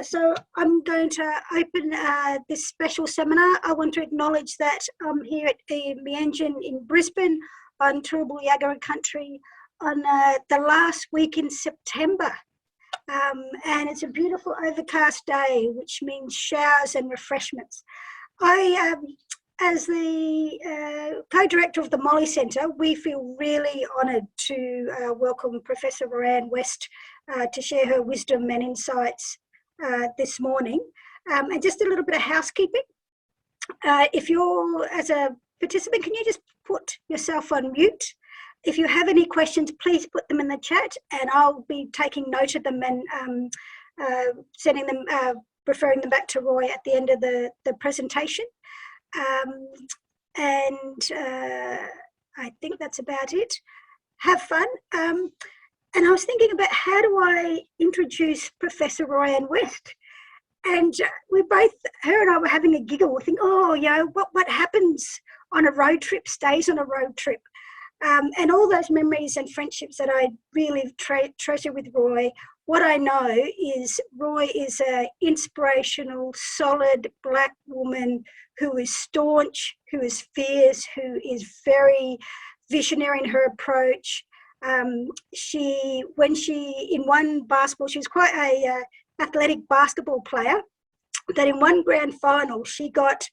So I'm going to open this special seminar. I want to acknowledge that I'm here at the Meanjin in Brisbane on Turrbal Yagara country on the last week in September. And it's a beautiful overcast day, which means showers and refreshments. As the co-director of the Molly Centre, we feel really honoured to welcome Professor Roianne West to share her wisdom and insights this morning. And just a little bit of housekeeping. If you're, as a participant, can you just put yourself on mute? If you have any questions, please put them in the chat and I'll be taking note of them and sending them, referring them back to Roy at the end of the presentation. I think that's about it. Have fun. And I was thinking about how do I introduce Professor Roianne West? And we both, her and I were having a giggle. We think, oh, you know, what happens on a road trip stays on a road trip. And all those memories and friendships that I really treasure with Roy, what I know is Roy is an inspirational, solid Black woman who is staunch, who is fierce, who is very visionary in her approach. In one basketball, she was quite a athletic basketball player, that in one grand final, she got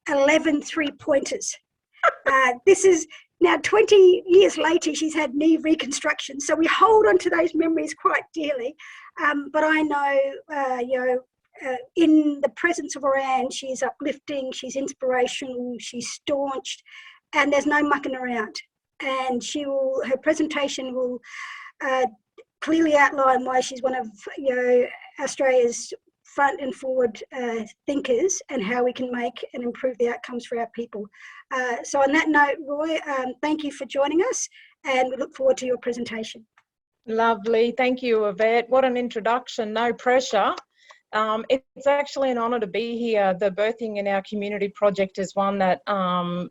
11 three-pointers. This is now 20 years later, she's had knee reconstruction. So we hold on to those memories quite dearly. But I know, in the presence of Roianne, she's uplifting, she's inspirational, she's staunch, and there's no mucking around. And her presentation will clearly outline why she's one of Australia's front and forward thinkers and how we can make and improve the outcomes for our people. So on that note, Roy, thank you for joining us and we look forward to your presentation. Lovely. Thank you, Yvette. What an introduction. No pressure. It's actually an honour to be here. The Birthing in Our Community project is one that I'm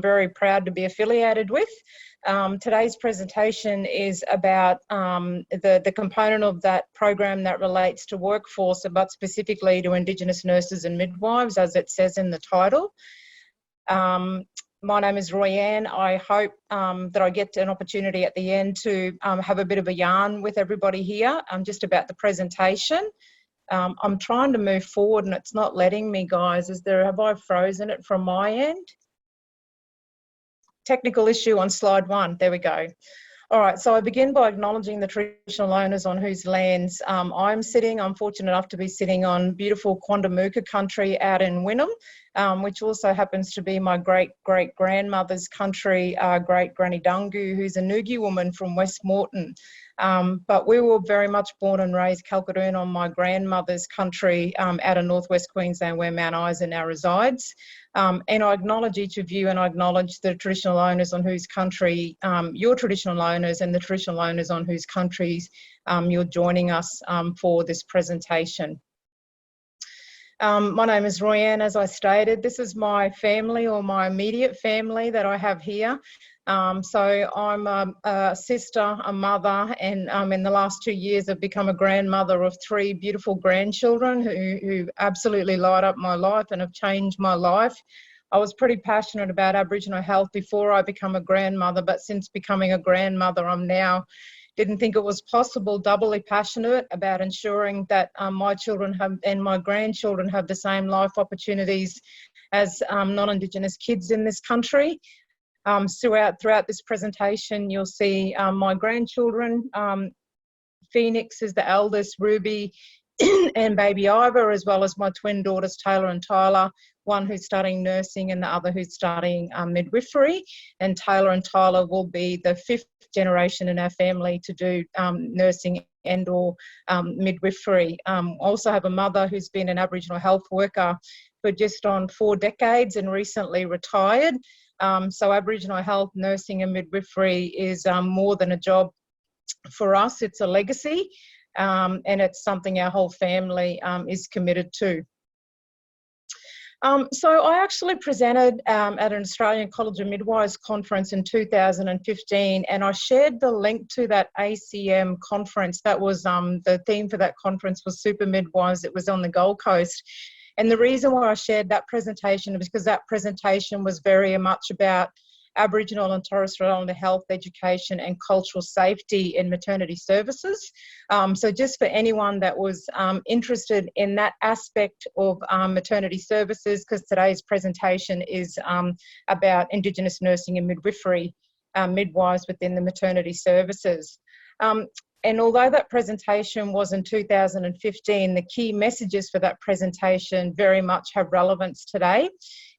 very proud to be affiliated with. Today's presentation is about the component of that program that relates to workforce, but specifically to Indigenous nurses and midwives, as it says in the title. My name is Roianne. I hope that I get an opportunity at the end to have a bit of a yarn with everybody here just about the presentation. I'm trying to move forward and it's not letting me, guys. Have I frozen it from my end? Technical issue on slide 1. There we go. All right, so I begin by acknowledging the traditional owners on whose lands I'm sitting. I'm fortunate enough to be sitting on beautiful Quandamooka country out in Wynnum, which also happens to be my great-great-grandmother's country, great-granny Dungu, who's a Nugi woman from West Moreton. But we were very much born and raised Kalkadoon on my grandmother's country out of northwest Queensland where Mount Isa now resides. And I acknowledge each of you and I acknowledge the traditional owners on whose country, your traditional owners and the traditional owners on whose countries you're joining us for this presentation. My name is Roianne, as I stated. This is my family or my immediate family that I have here. So I'm a sister, a mother, and in the last 2 years I've become a grandmother of 3 beautiful grandchildren who absolutely light up my life and have changed my life. I was pretty passionate about Aboriginal health before I became a grandmother, but since becoming a grandmother didn't think it was possible, doubly passionate about ensuring that my children and my grandchildren have the same life opportunities as non-Indigenous kids in this country. Throughout this presentation, you'll see my grandchildren. Phoenix is the eldest, Ruby and baby Ivor, as well as my twin daughters, Taylor and Tyler, one who's studying nursing and the other who's studying midwifery. And Taylor and Tyler will be the 5th generation in our family to do nursing and or midwifery. Also have a mother who's been an Aboriginal health worker for just on 4 decades and recently retired. So Aboriginal health, nursing and midwifery is more than a job for us. It's a legacy and it's something our whole family is committed to. So I actually presented at an Australian College of Midwives conference in 2015, and I shared the link to that ACM conference. That was the theme for that conference was Super Midwives. It was on the Gold Coast. And the reason why I shared that presentation is because that presentation was very much about Aboriginal and Torres Strait Islander health, education and cultural safety in maternity services. So just for anyone that was interested in that aspect of maternity services, because today's presentation is about Indigenous nursing and midwifery, midwives within the maternity services. And although that presentation was in 2015, the key messages for that presentation very much have relevance today,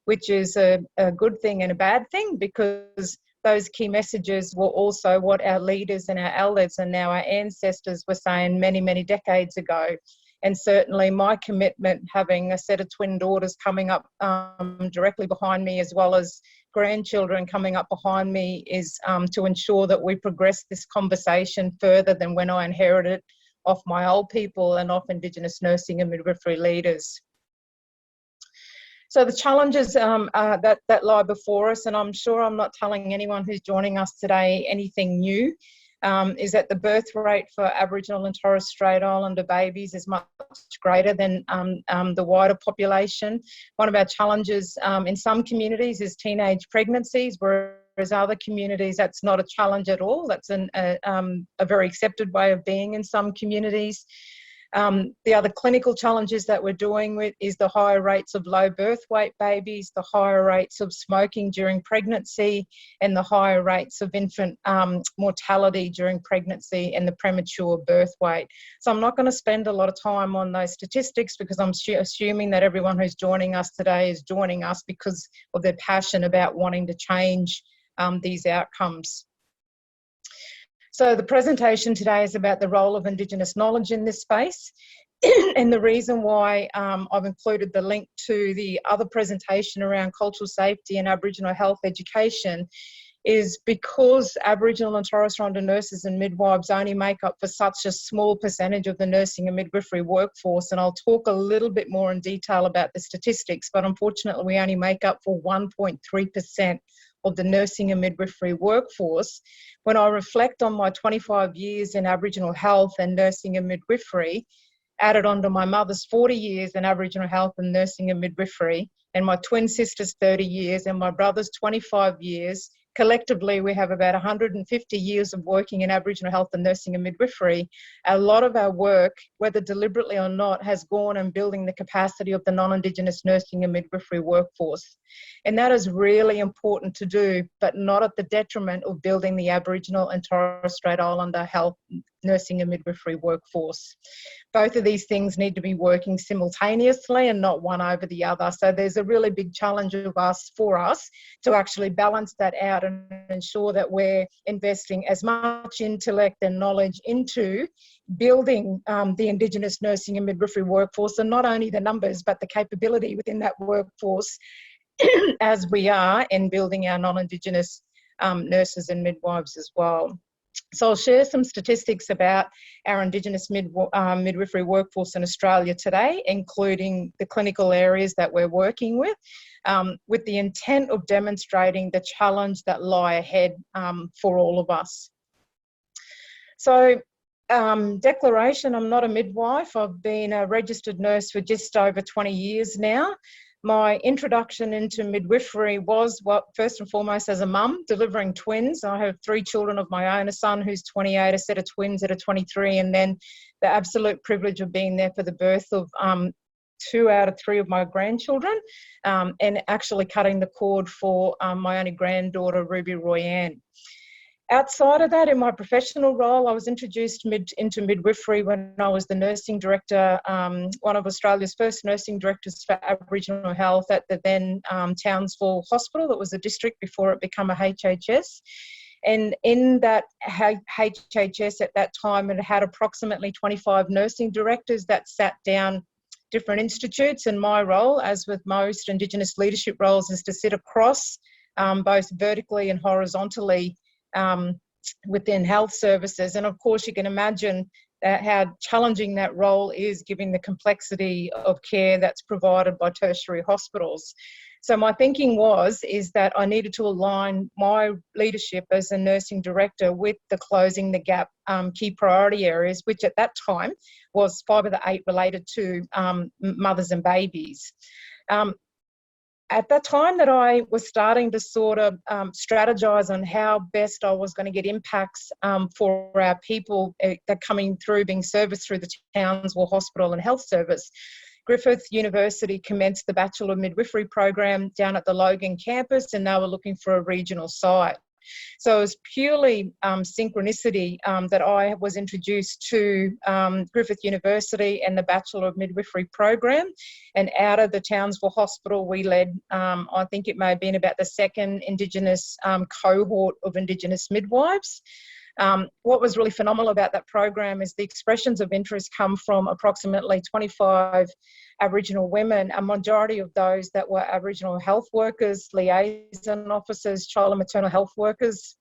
which is a good thing and a bad thing, because those key messages were also what our leaders and our elders and now our ancestors were saying many, many decades ago. And certainly my commitment, having a set of twin daughters coming up directly behind me, as well as grandchildren coming up behind me, is to ensure that we progress this conversation further than when I inherited it off my old people and off Indigenous nursing and midwifery leaders. So the challenges that lie before us, and I'm sure I'm not telling anyone who's joining us today anything new, is that the birth rate for Aboriginal and Torres Strait Islander babies is much greater than the wider population. One of our challenges in some communities is teenage pregnancies, whereas other communities that's not a challenge at all. That's a very accepted way of being in some communities. The other clinical challenges that we're dealing with is the higher rates of low birth weight babies, the higher rates of smoking during pregnancy, and the higher rates of infant mortality during pregnancy and the premature birth weight. So I'm not going to spend a lot of time on those statistics, because I'm assuming that everyone who's joining us today is joining us because of their passion about wanting to change these outcomes. So the presentation today is about the role of Indigenous knowledge in this space. And the reason why I've included the link to the other presentation around cultural safety and Aboriginal health education is because Aboriginal and Torres Strait Islander nurses and midwives only make up for such a small percentage of the nursing and midwifery workforce. And I'll talk a little bit more in detail about the statistics, but unfortunately we only make up for 1.3% of the nursing and midwifery workforce. When I reflect on my 25 years in Aboriginal health and nursing and midwifery, added onto my mother's 40 years in Aboriginal health and nursing and midwifery, and my twin sister's 30 years and my brother's 25 years, collectively we have about 150 years of working in Aboriginal health and nursing and midwifery. A lot of our work, whether deliberately or not, has gone in building the capacity of the non-Indigenous nursing and midwifery workforce. And that is really important to do, but not at the detriment of building the Aboriginal and Torres Strait Islander health, nursing and midwifery workforce. Both of these things need to be working simultaneously and not one over the other. So there's a really big challenge for us to actually balance that out and ensure that we're investing as much intellect and knowledge into building the Indigenous nursing and midwifery workforce, and not only the numbers but the capability within that workforce as we are in building our non-Indigenous nurses and midwives as well. So I'll share some statistics about our Indigenous midwifery workforce in Australia today, including the clinical areas that we're working with the intent of demonstrating the challenge that lie ahead for all of us. So declaration, I'm not a midwife. I've been a registered nurse for just over 20 years now. My introduction into midwifery was, first and foremost, as a mum, delivering twins. I have 3 children of my own, a son who's 28, a set of twins that are 23, and then the absolute privilege of being there for the birth of 2 out of 3 of my grandchildren, and actually cutting the cord for my only granddaughter, Ruby Roianne. Outside of that, in my professional role, I was introduced into midwifery when I was the nursing director, one of Australia's first nursing directors for Aboriginal health at the then Townsville Hospital. That was a district before it became a HHS. And in that HHS at that time, it had approximately 25 nursing directors that sat down different institutes. And my role, as with most Indigenous leadership roles, is to sit across both vertically and horizontally within health services. And of course you can imagine how challenging that role is, given the complexity of care that's provided by tertiary hospitals. So my thinking is that I needed to align my leadership as a nursing director with the closing the gap key priority areas, which at that time was 5 of the 8 related to mothers and babies. At that time that I was starting to sort of strategise on how best I was going to get impacts for our people that coming through, being serviced through the Townsville Hospital and Health Service, Griffith University commenced the Bachelor of Midwifery program down at the Logan campus, and they were looking for a regional site. So it was purely synchronicity that I was introduced to Griffith University and the Bachelor of Midwifery program. And out of the Townsville Hospital, we led, I think it may have been about the second Indigenous cohort of Indigenous midwives. What was really phenomenal about that program is the expressions of interest come from approximately 25 Aboriginal women, a majority of those that were Aboriginal health workers, liaison officers, child and maternal health workers.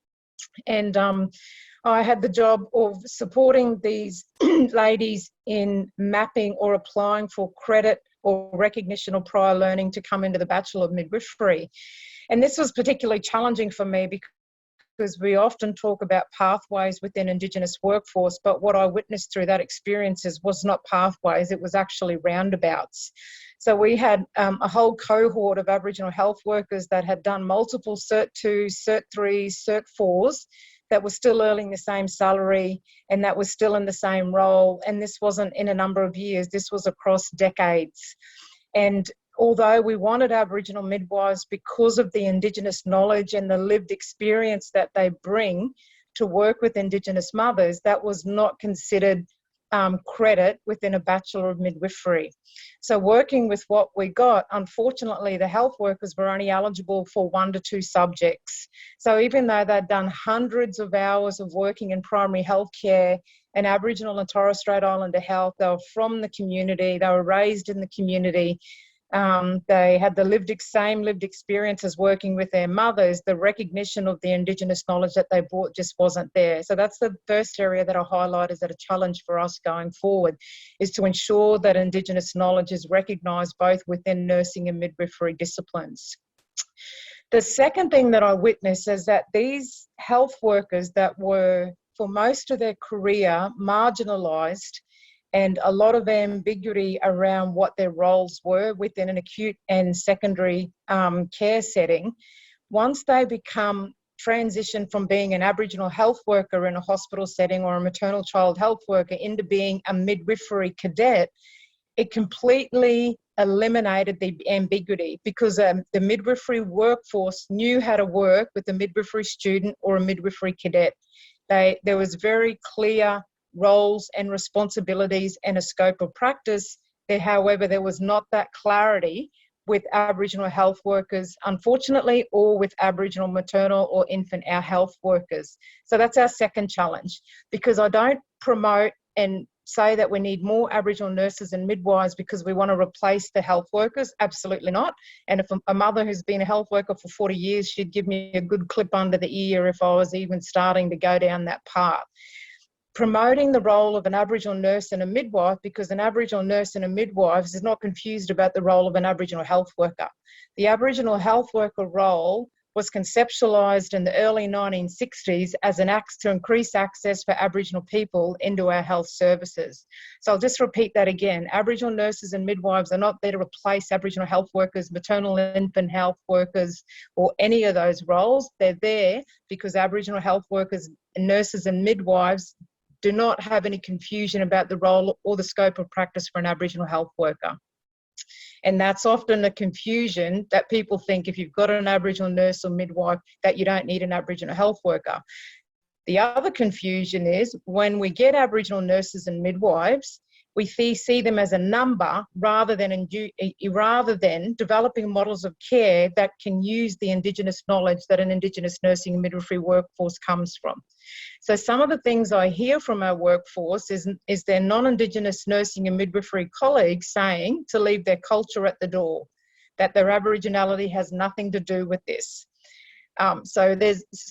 And I had the job of supporting these ladies in mapping or applying for credit or recognition or prior learning to come into the Bachelor of Midwifery. And this was particularly challenging for me because we often talk about pathways within Indigenous workforce, but what I witnessed through that experiences was not pathways, it was actually roundabouts. So we had a whole cohort of Aboriginal health workers that had done multiple Cert 2, Cert 3, Cert 4s that were still earning the same salary and that was still in the same role. And this wasn't in a number of years, this was across decades. And although we wanted Aboriginal midwives because of the Indigenous knowledge and the lived experience that they bring to work with Indigenous mothers, that was not considered credit within a Bachelor of Midwifery. So working with what we got, unfortunately, the health workers were only eligible for 1 to 2 subjects. So even though they'd done hundreds of hours of working in primary health care and Aboriginal and Torres Strait Islander health, they were from the community, they were raised in the community, they had the same lived experiences working with their mothers, the recognition of the Indigenous knowledge that they brought just wasn't there. So that's the first area that I highlight as a challenge for us going forward, is to ensure that Indigenous knowledge is recognised both within nursing and midwifery disciplines. The second thing that I witnessed is that these health workers that were, for most of their career, marginalised, and a lot of ambiguity around what their roles were within an acute and secondary care setting. Once they become transitioned from being an Aboriginal health worker in a hospital setting or a maternal child health worker into being a midwifery cadet, it completely eliminated the ambiguity because the midwifery workforce knew how to work with a midwifery student or a midwifery cadet. There was very clear roles and responsibilities and a scope of practice there. However, there was not that clarity with Aboriginal health workers, unfortunately, or with Aboriginal maternal or infant health workers. So that's our second challenge, because I don't promote and say that we need more Aboriginal nurses and midwives because we want to replace the health workers. Absolutely not. And if a mother who's been a health worker for 40 years, she'd give me a good clip under the ear if I was even starting to go down that path. Promoting the role of an Aboriginal nurse and a midwife, because an Aboriginal nurse and a midwife is not confused about the role of an Aboriginal health worker. The Aboriginal health worker role was conceptualised in the early 1960s as an act to increase access for Aboriginal people into our health services. So I'll just repeat that again. Aboriginal nurses and midwives are not there to replace Aboriginal health workers, maternal and infant health workers, or any of those roles. They're there because Aboriginal health workers, nurses and midwives do not have any confusion about the role or the scope of practice for an Aboriginal health worker. And that's often a confusion that people think if you've got an Aboriginal nurse or midwife that you don't need an Aboriginal health worker. The other confusion is when we get Aboriginal nurses and midwives, we see them as a number rather than developing models of care that can use the Indigenous knowledge that an Indigenous nursing and midwifery workforce comes from. So some of the things I hear from our workforce is their non-Indigenous nursing and midwifery colleagues saying to leave their culture at the door, that their Aboriginality has nothing to do with this. So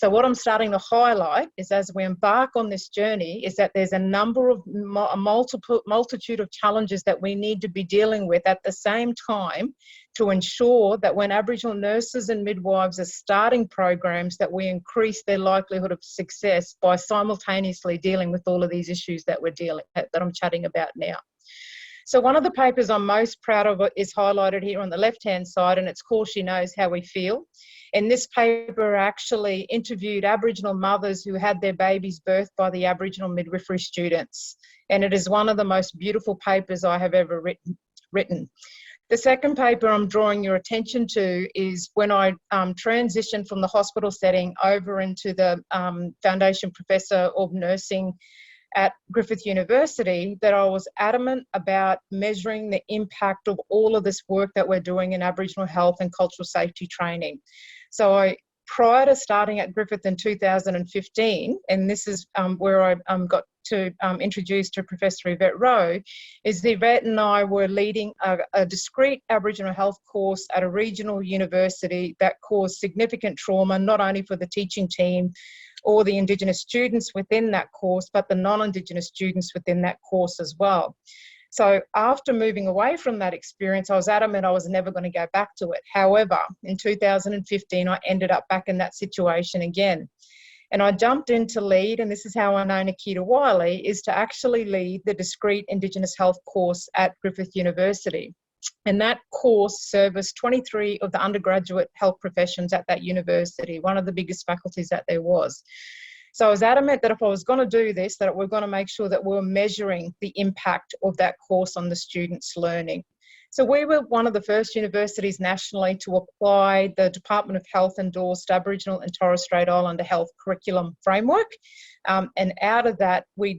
what I'm starting to highlight is, as we embark on this journey, is that there's a number of multitude of challenges that we need to be dealing with at the same time to ensure that when Aboriginal nurses and midwives are starting programs, that we increase their likelihood of success by simultaneously dealing with all of these issues that I'm chatting about now. So one of the papers I'm most proud of is highlighted here on the left-hand side, and it's called She Knows How We Feel. In this paper, I actually interviewed Aboriginal mothers who had their babies birthed by the Aboriginal midwifery students, and it is one of the most beautiful papers I have ever written. The second paper I'm drawing your attention to is when I transitioned from the hospital setting over into the Foundation Professor of Nursing at Griffith University, that I was adamant about measuring the impact of all of this work that we're doing in Aboriginal health and cultural safety training. So prior to starting at Griffith in 2015, and this is where I got to introduce to Professor Yvette Rowe, is Yvette and I were leading a discrete Aboriginal health course at a regional university that caused significant trauma, not only for the teaching team or the Indigenous students within that course, but the non-Indigenous students within that course as well. So after moving away from that experience, I was adamant I was never going to go back to it. However, in 2015, I ended up back in that situation again. And I jumped in to lead, and this is how I know Nikita Wiley, is to actually lead the discrete Indigenous health course at Griffith University. And that course serviced 23 of the undergraduate health professions at that university, one of the biggest faculties that there was. So I was adamant that if I was going to do this, that we're going to make sure that we're measuring the impact of that course on the students' learning. So we were one of the first universities nationally to apply the Department of Health endorsed Aboriginal and Torres Strait Islander health curriculum framework. And out of that, we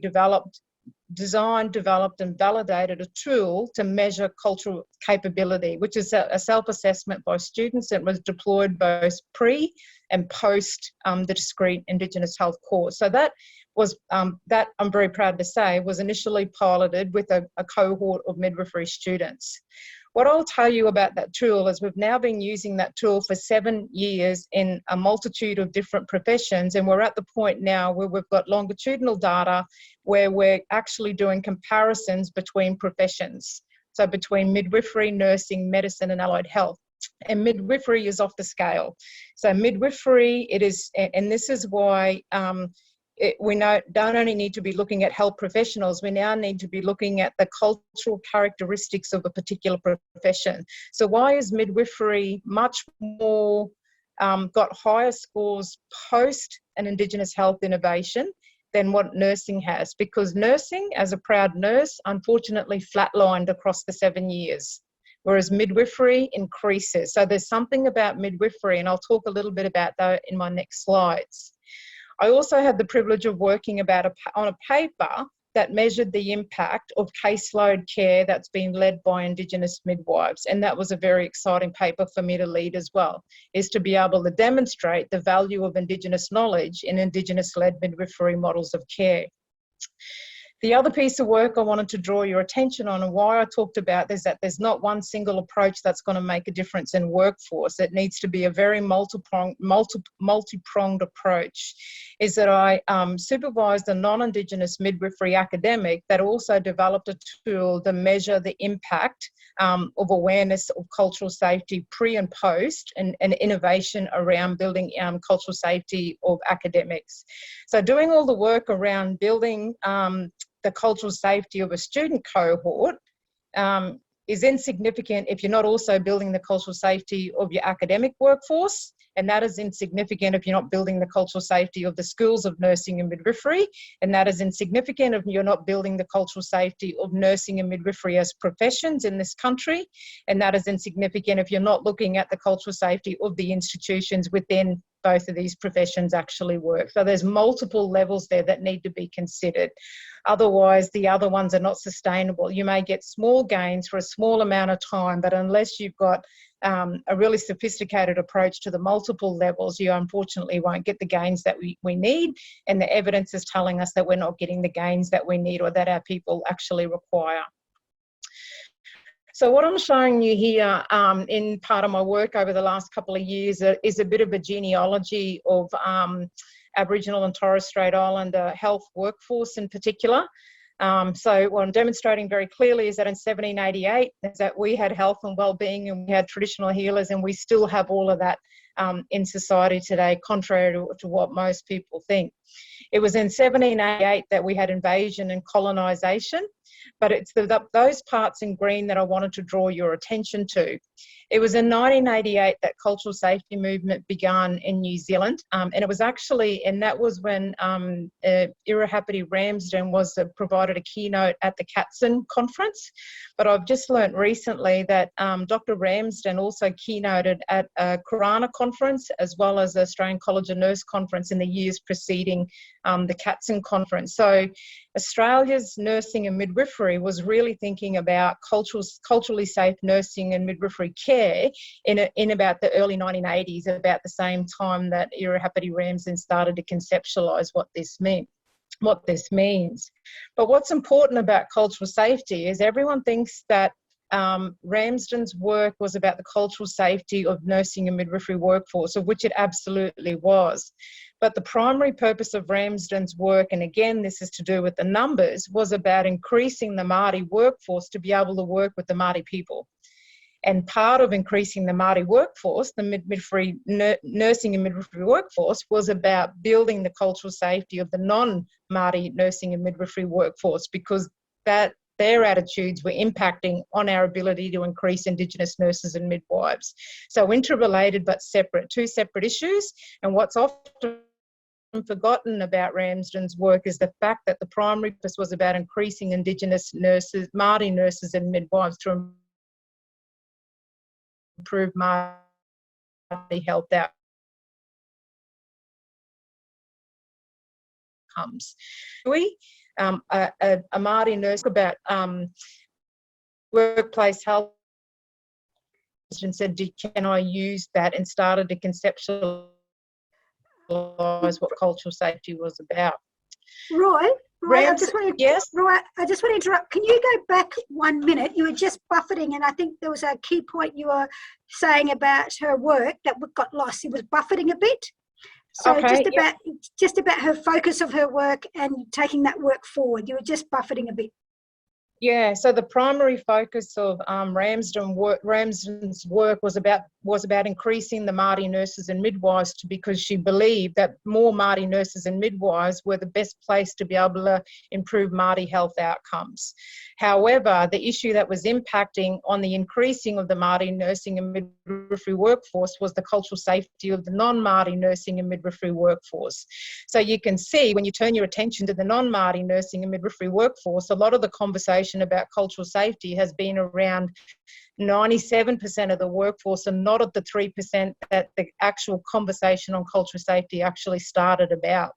designed, developed and validated a tool to measure cultural capability, which is a self-assessment by students that was deployed both pre and post the discrete Indigenous health course. So that was, that I'm very proud to say, was initially piloted with a cohort of midwifery students. What I'll tell you about that tool is we've now been using that tool for 7 years in a multitude of different professions, and we're at the point now where we've got longitudinal data where we're actually doing comparisons between professions. So between midwifery, nursing, medicine and allied health. And midwifery is off the scale. So midwifery, it is, and this is why we don't only need to be looking at health professionals, we now need to be looking at the cultural characteristics of a particular profession. So why is midwifery much more, got higher scores post an Indigenous health innovation than what nursing has? Because nursing, as a proud nurse, unfortunately flatlined across the 7 years, whereas midwifery increases. So there's something about midwifery, and I'll talk a little bit about that in my next slides. I also had the privilege of working on a paper that measured the impact of caseload care that's been led by Indigenous midwives. And that was a very exciting paper for me to lead as well, is to be able to demonstrate the value of Indigenous knowledge in Indigenous-led midwifery models of care. The other piece of work I wanted to draw your attention on, and why I talked about is that there's not one single approach that's going to make a difference in workforce. It needs to be a very multi-pronged approach, is that I supervised a non-Indigenous midwifery academic that also developed a tool to measure the impact of awareness of cultural safety pre and post, and innovation around building cultural safety of academics. So doing all the work around building the cultural safety of a student cohort is insignificant if you're not also building the cultural safety of your academic workforce, and that is insignificant if you're not building the cultural safety of the schools of nursing and midwifery, and that is insignificant if you're not building the cultural safety of nursing and midwifery as professions in this country, and that is insignificant if you're not looking at the cultural safety of the institutions within both of these professions actually work. So there's multiple levels there that need to be considered. Otherwise, the other ones are not sustainable. You may get small gains for a small amount of time, but unless you've got a really sophisticated approach to the multiple levels, you unfortunately won't get the gains that we need. And the evidence is telling us that we're not getting the gains that we need or that our people actually require. So what I'm showing you here in part of my work over the last couple of years is a bit of a genealogy of Aboriginal and Torres Strait Islander health workforce in particular. So what I'm demonstrating very clearly is that in 1788, is that we had health and well-being and we had traditional healers, and we still have all of that in society today, contrary to what most people think. It was in 1788 that we had invasion and colonisation, but it's those parts in green that I wanted to draw your attention to. It was in 1988 that cultural safety movement began in New Zealand, and it was actually, and that was when Irahapati Ramsden provided a keynote at the CATSINaM conference. But I've just learnt recently that Dr. Ramsden also keynoted at a Corona conference as well as the Australian College of Nurse conference in the years preceding the CATSINaM conference. So Australia's nursing and midwifery was really thinking about culturally safe nursing and midwifery care in about the early 1980s, about the same time that Irahapati Ramsden started to conceptualise what this means. But what's important about cultural safety is everyone thinks that Ramsden's work was about the cultural safety of nursing and midwifery workforce, of which it absolutely was. But the primary purpose of Ramsden's work, and again this is to do with the numbers, was about increasing the Māori workforce to be able to work with the Māori people. And part of increasing the Māori workforce, the nursing and midwifery workforce, was about building the cultural safety of the non-Māori nursing and midwifery workforce, because their attitudes were impacting on our ability to increase Indigenous nurses and midwives. So interrelated but separate, two separate issues. And what's often forgotten about Ramsden's work is the fact that the primary purpose was about increasing Indigenous nurses, Māori nurses and midwives to improve Māori health outcomes. A Māori nurse about workplace health and said, can I use that, and started to conceptualise what cultural safety was about. Roy, I just want to interrupt. Can you go back 1 minute? You were just buffeting, and I think there was a key point you were saying about her work that got lost. It was buffeting a bit. So okay, just about her focus of her work and taking that work forward. You were just buffeting a bit. Yeah, so the primary focus of Ramsden's work was about increasing the Māori nurses and midwives, because she believed that more Māori nurses and midwives were the best place to be able to improve Māori health outcomes. However, the issue that was impacting on the increasing of the Māori nursing and midwifery workforce was the cultural safety of the non-Māori nursing and midwifery workforce. So you can see, when you turn your attention to the non-Māori nursing and midwifery workforce, a lot of the conversation about cultural safety has been around 97% of the workforce, and not at the 3% that the actual conversation on cultural safety actually started about.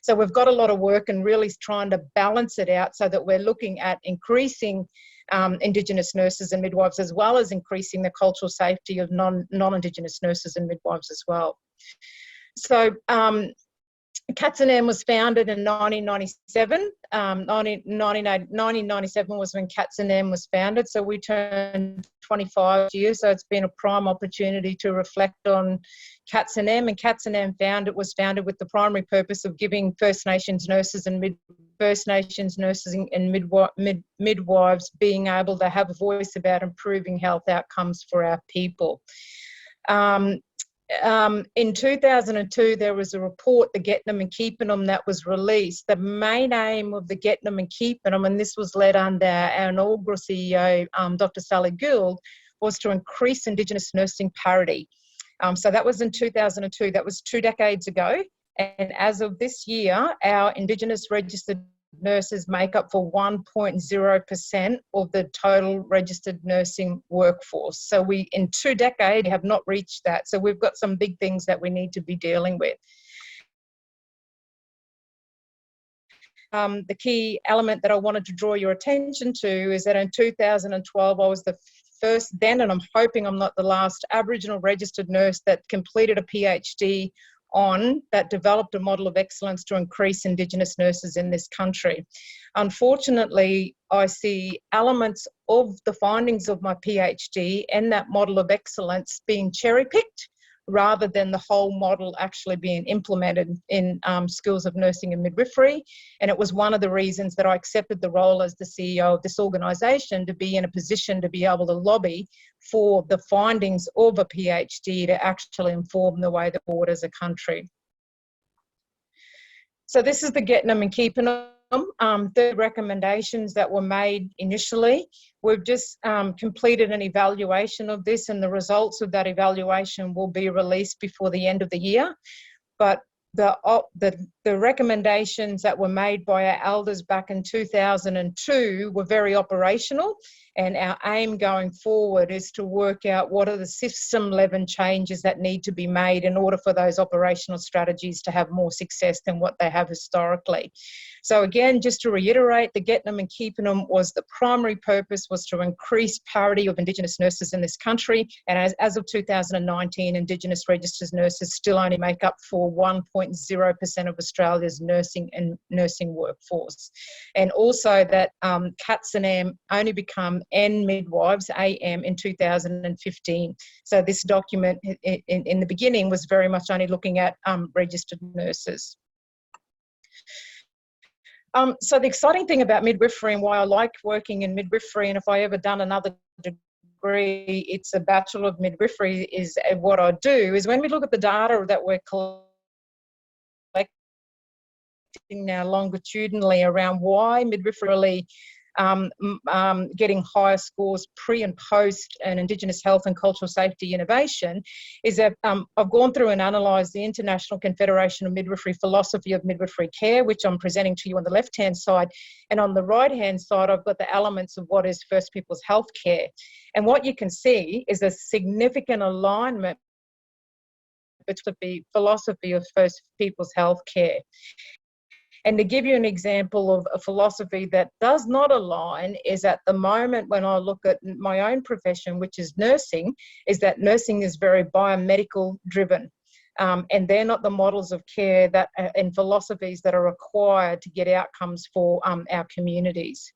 So we've got a lot of work and really trying to balance it out so that we're looking at increasing Indigenous nurses and midwives, as well as increasing the cultural safety of non-Indigenous nurses and midwives as well. So CATSINaM was founded in 1997. 1997 was when CATSINaM was founded, so we turned 25 years, so it's been a prime opportunity to reflect on CATSINaM. And CATSINaM was founded with the primary purpose of giving First Nations nurses and midwives being able to have a voice about improving health outcomes for our people. In 2002, there was a report, the Getnam and Keepinam, that was released. The main aim of the Getnam and Keepinam, and this was led under our inaugural CEO, Dr. Sally Gould, was to increase Indigenous nursing parity. So that was in 2002. That was 2 decades ago. And as of this year, our Indigenous registered nurses make up for 1.0% of the total registered nursing workforce. So we, in 2 decades, have not reached that. So we've got some big things that we need to be dealing with. The key element that I wanted to draw your attention to is that in 2012, I was the first then, and I'm hoping I'm not the last, Aboriginal registered nurse that completed a PhD that developed a model of excellence to increase Indigenous nurses in this country. Unfortunately, I see elements of the findings of my PhD and that model of excellence being cherry-picked rather than the whole model actually being implemented in schools of nursing and midwifery. And it was one of the reasons that I accepted the role as the CEO of this organisation, to be in a position to be able to lobby for the findings of a PhD to actually inform the way that forward as a country. So this is the getting them and keeping them. The recommendations that were made initially. We've just completed an evaluation of this, and the results of that evaluation will be released before the end of the year. But the recommendations that were made by our elders back in 2002 were very operational, and our aim going forward is to work out what are the system level changes that need to be made in order for those operational strategies to have more success than what they have historically. So again, just to reiterate, the getting them and keeping them was the primary purpose was to increase parity of Indigenous nurses in this country. And as of 2019, Indigenous registered nurses still only make up for 1.0% of Australia's nursing workforce. And also that CATSINaM only become N midwives, AM, in 2015. So this document in the beginning was very much only looking at registered nurses. So the exciting thing about midwifery and why I like working in midwifery, and if I ever done another degree, it's a Bachelor of Midwifery, is what I do, is when we look at the data that we're collecting now longitudinally around why midwifery getting higher scores pre and post an Indigenous health and cultural safety innovation, is that I've gone through and analysed the International Confederation of Midwifery philosophy of midwifery care, which I'm presenting to you on the left-hand side. And on the right-hand side, I've got the elements of what is First Peoples healthcare. And what you can see is a significant alignment between the philosophy of First Peoples healthcare. And to give you an example of a philosophy that does not align is at the moment when I look at my own profession, which is nursing, is that nursing is very biomedical driven. And they're not the models of care that and philosophies that are required to get outcomes for our communities.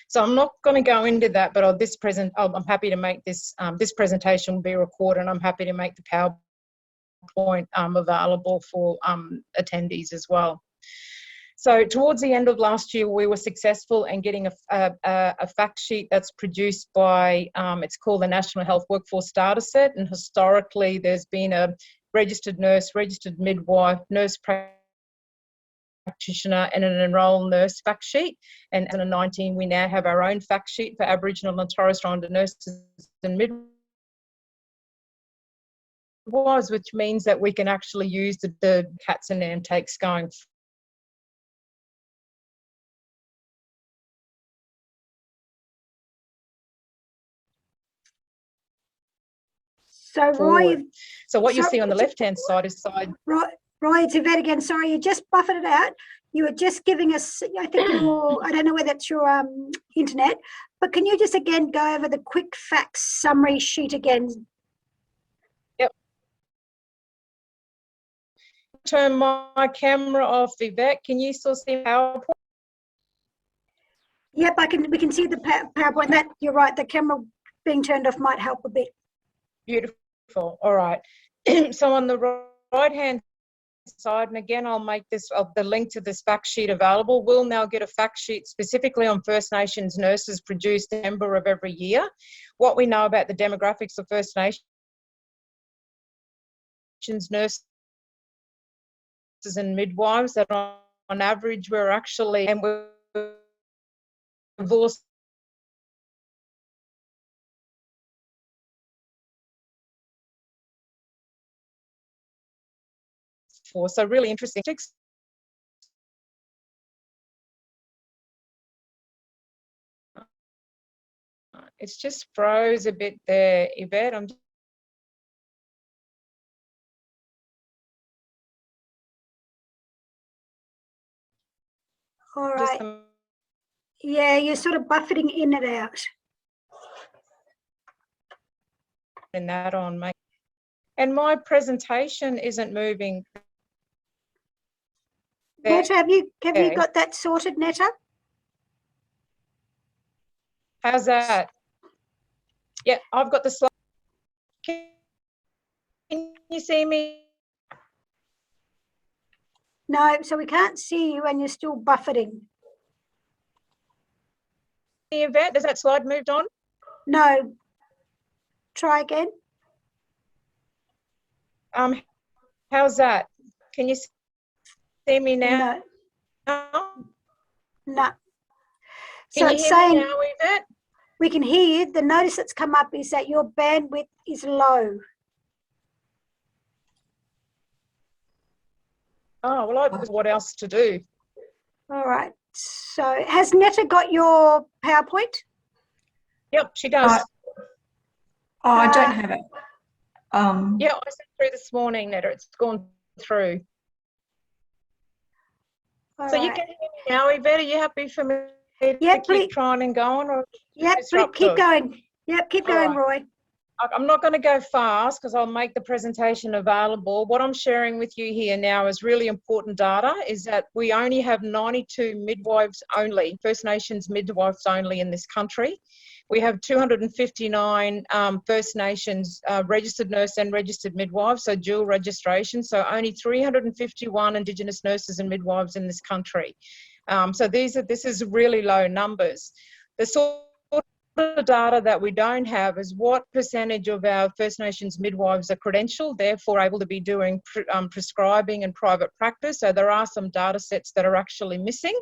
So I'm not going to go into that, but I'm happy to make this, this presentation will be recorded, and I'm happy to make the PowerPoint available for attendees as well. So towards the end of last year, we were successful in getting a fact sheet that's produced by, it's called the National Health Workforce Data Set. And historically, there's been a registered nurse, registered midwife, nurse practitioner, and an enrolled nurse fact sheet. And in 2019, we now have our own fact sheet for Aboriginal and Torres Strait Islander nurses and midwives, which means that we can actually use the CATSINaM takes going forward. So Roy, so what you see on the left-hand side is Roy, it's Yvette again. Sorry, you just buffered it out. You were just giving us, I think I don't know whether that's your internet, but can you just again go over the quick facts summary sheet again? Yep. Turn my camera off, Yvette. Can you still see PowerPoint? Yep, we can see the PowerPoint. That you're right. The camera being turned off might help a bit. Beautiful. All right. So on the right-hand side, and again, I'll make this the link to this fact sheet available. We'll now get a fact sheet specifically on First Nations nurses produced in December of every year. What we know about the demographics of First Nations nurses and midwives, that on average we're actually, and we've also for. So really interesting. It's just froze a bit there, Yvette. I'm just all right. Yeah, you're sort of buffeting in and out. And that on, mate. And my presentation isn't moving. Netta, have you got that sorted, Netta? How's that? Yeah, I've got the slide. Can you see me? No, so we can't see you and you're still buffeting. Yvette, has that slide moved on? No. Try again. How's that? Can you see me now? No. No. So Can you it's hear saying me now, Yvette? we can hear you. The notice that's come up is that your bandwidth is low. Oh, well, what else to do? All right. So has Netta got your PowerPoint? Yep, she does. I don't have it. Yeah, I sent through this morning, Netta. It's gone through. So you can hear me now, Yvette. Are you happy for me to keep trying and going? Or keep going. Yep, keep going, Roy. I'm not going to go fast because I'll make the presentation available. What I'm sharing with you here now is really important data, is that we only have 92 midwives only, First Nations midwives only in this country. We have 259 First Nations registered nurse and registered midwives, so dual registration, so only 351 Indigenous nurses and midwives in this country. So this is really low numbers. The sort of data that we don't have is what percentage of our First Nations midwives are credentialled, therefore able to be doing prescribing and private practice. So there are some data sets that are actually missing.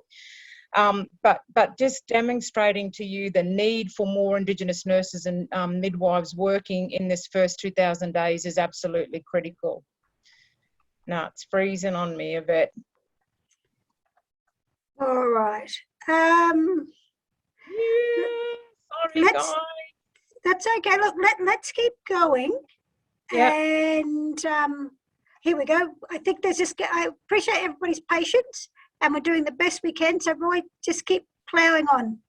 But just demonstrating to you the need for more Indigenous nurses and midwives working in this first 2,000 days is absolutely critical. Now it's freezing on me a bit. All right. Sorry, guys. That's okay. Look, let's keep going. Yep. And here we go. I think I appreciate everybody's patience, and we're doing the best we can. So, Roy, just keep ploughing on.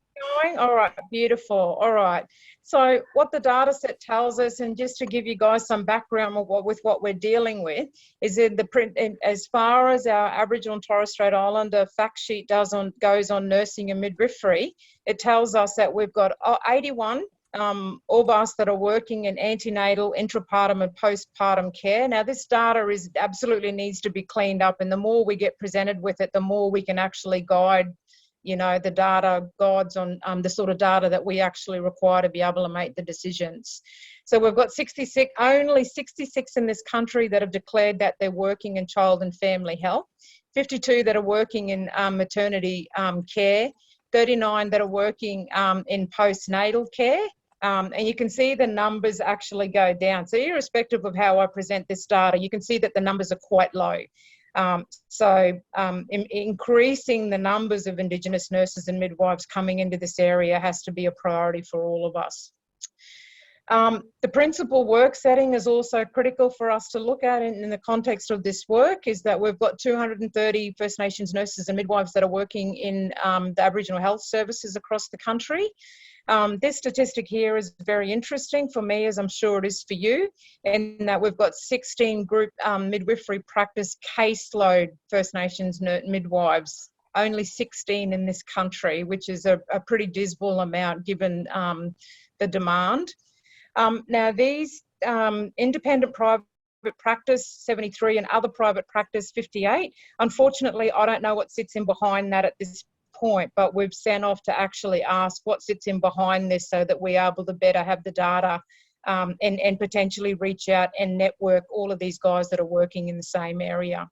All right, beautiful. All right. So what the data set tells us, and just to give you guys some background with what we're dealing with, is in as far as our Aboriginal and Torres Strait Islander fact sheet goes on nursing and midwifery, it tells us that we've got 81 of us that are working in antenatal, intrapartum and postpartum care. Now this data absolutely needs to be cleaned up, and the more we get presented with it, the more we can actually guide the data guides on the sort of data that we actually require to be able to make the decisions. So we've got only 66 in this country that have declared that they're working in child and family health, 52 that are working in maternity care, 39 that are working in postnatal care, and you can see the numbers actually go down. So irrespective of how I present this data, you can see that the numbers are quite low. Increasing the numbers of Indigenous nurses and midwives coming into this area has to be a priority for all of us. The principal work setting is also critical for us to look at in the context of this work, is that we've got 230 First Nations nurses and midwives that are working in the Aboriginal health services across the country. This statistic here is very interesting for me, as I'm sure it is for you, in that we've got 16 group midwifery practice caseload First Nations midwives, only 16 in this country, which is a pretty dismal amount given the demand. Now these independent private practice 73 and other private practice 58, unfortunately I don't know what sits in behind that at this point, but we've sent off to actually ask what sits in behind this so that we're able to better have the data and potentially reach out and network all of these guys that are working in the same area.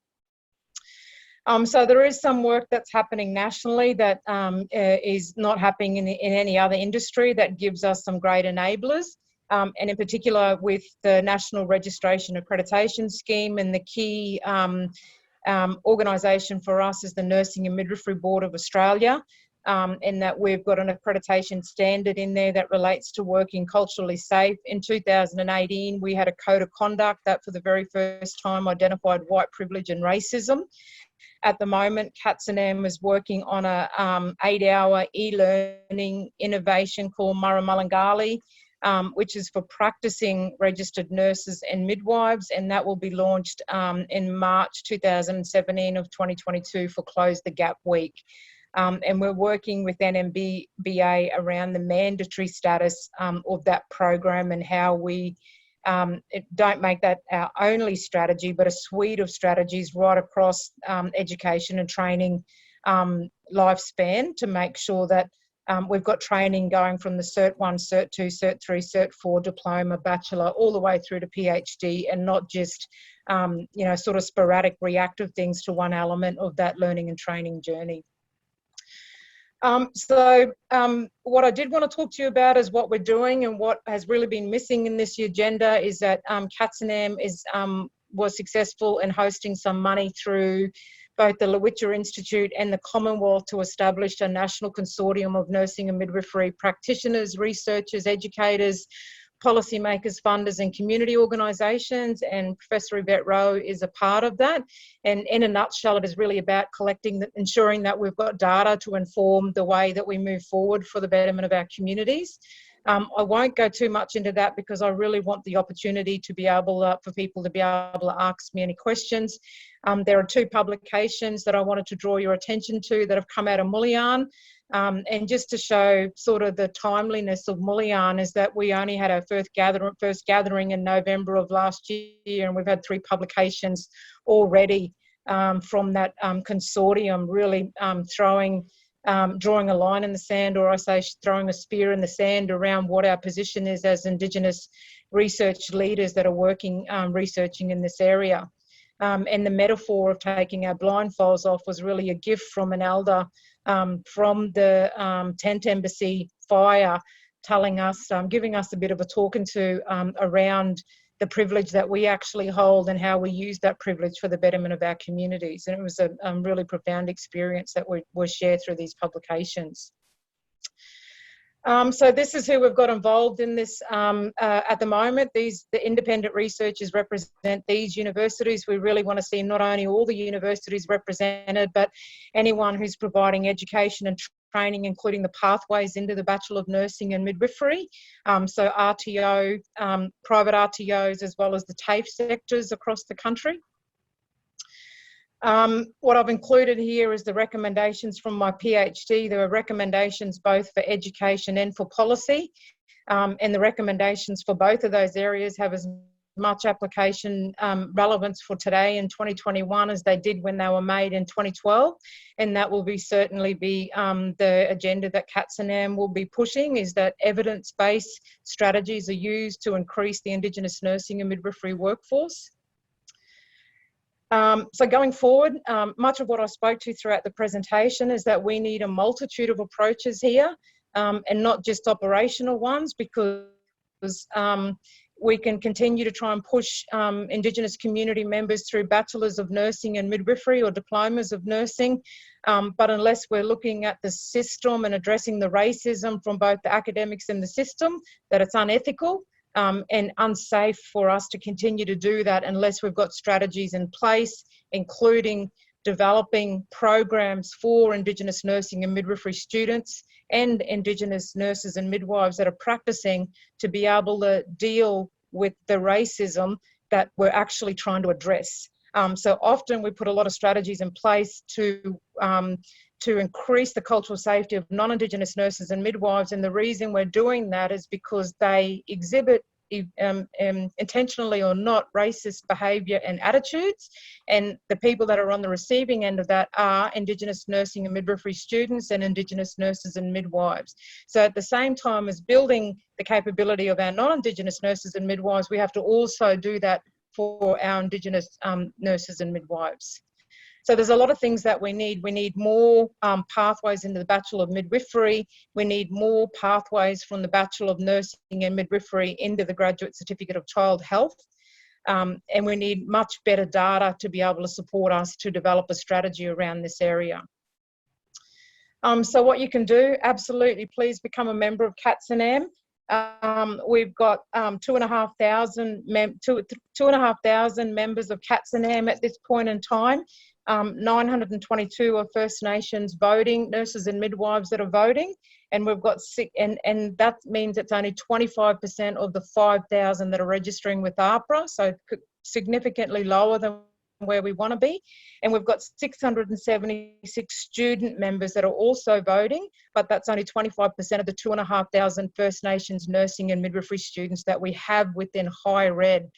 So there is some work that's happening nationally that is not happening in any other industry that gives us some great enablers. And in particular with the National Registration Accreditation Scheme, and the key organisation for us is the Nursing and Midwifery Board of Australia, in that we've got an accreditation standard in there that relates to working culturally safe. In 2018, we had a code of conduct that for the very first time identified white privilege and racism. At the moment, CATSINaM is working on a 8-hour e-learning innovation called Murrumallangali, which is for practicing registered nurses and midwives, and that will be launched in March 2017 of 2022 for Close the Gap Week. And we're working with NMBA around the mandatory status of that program and how we don't make that our only strategy, but a suite of strategies right across education and training lifespan to make sure that we've got training going from the Cert 1, Cert 2, Cert 3, Cert 4, diploma, bachelor, all the way through to PhD, and not just, sort of sporadic reactive things to one element of that learning and training journey. What I did want to talk to you about is what we're doing, and what has really been missing in this agenda is that CATSINaM was successful in hosting some money through both the Lowitja Institute and the Commonwealth to establish a national consortium of nursing and midwifery practitioners, researchers, educators, policymakers, funders and community organisations, and Professor Yvette Rowe is a part of that. And in a nutshell, it is really about ensuring that we've got data to inform the way that we move forward for the betterment of our communities. I won't go too much into that because I really want the opportunity to be able for people to be able to ask me any questions. There are 2 publications that I wanted to draw your attention to that have come out of Mulliarn. And just to show sort of the timeliness of Mulliarn is that we only had our first gathering in November of last year, and we've had 3 publications already from that consortium, really drawing a line in the sand, or I say throwing a spear in the sand around what our position is as Indigenous research leaders that are working researching in this area. And the metaphor of taking our blindfolds off was really a gift from an elder from the Tent Embassy fire, telling us, giving us a bit of a talking to around the privilege that we actually hold and how we use that privilege for the betterment of our communities. And it was a really profound experience that was shared through these publications. So this is who we've got involved in this at the moment. The independent researchers represent these universities. We really want to see not only all the universities represented, but anyone who's providing education and training, including the pathways into the Bachelor of Nursing and Midwifery. So RTO, private RTOs, as well as the TAFE sectors across the country. What I've included here is the recommendations from my PhD. There are recommendations both for education and for policy, and the recommendations for both of those areas have as much application relevance for today in 2021 as they did when they were made in 2012, and that will certainly be the agenda that CATSINaM will be pushing, is that evidence-based strategies are used to increase the Indigenous nursing and midwifery workforce. So going forward, much of what I spoke to throughout the presentation is that we need a multitude of approaches here, and not just operational ones, because we can continue to try and push Indigenous community members through Bachelors of Nursing and Midwifery or Diplomas of Nursing, but unless we're looking at the system and addressing the racism from both the academics and the system, that it's unethical and unsafe for us to continue to do that unless we've got strategies in place, including developing programs for Indigenous nursing and midwifery students and Indigenous nurses and midwives that are practicing to be able to deal with the racism that we're actually trying to address. So often we put a lot of strategies in place to increase the cultural safety of non-Indigenous nurses and midwives, and the reason we're doing that is because they exhibit intentionally or not racist behaviour and attitudes, and the people that are on the receiving end of that are Indigenous nursing and midwifery students and Indigenous nurses and midwives. So at the same time as building the capability of our non-Indigenous nurses and midwives, we have to also do that for our Indigenous nurses and midwives. So there's a lot of things that we need. We need more pathways into the Bachelor of Midwifery. We need more pathways from the Bachelor of Nursing and Midwifery into the Graduate Certificate of Child Health. And we need much better data to be able to support us to develop a strategy around this area. So what you can do, absolutely, please become a member of CATSINaM. We've got 2,500 members of CATSINaM at this point in time. 922 are First Nations voting, nurses and midwives that are voting, and we've got and that means it's only 25% of the 5,000 that are registering with APRA, so significantly lower than where we want to be. And we've got 676 student members that are also voting, but that's only 25% of the 2,500 First Nations nursing and midwifery students that we have within higher ed.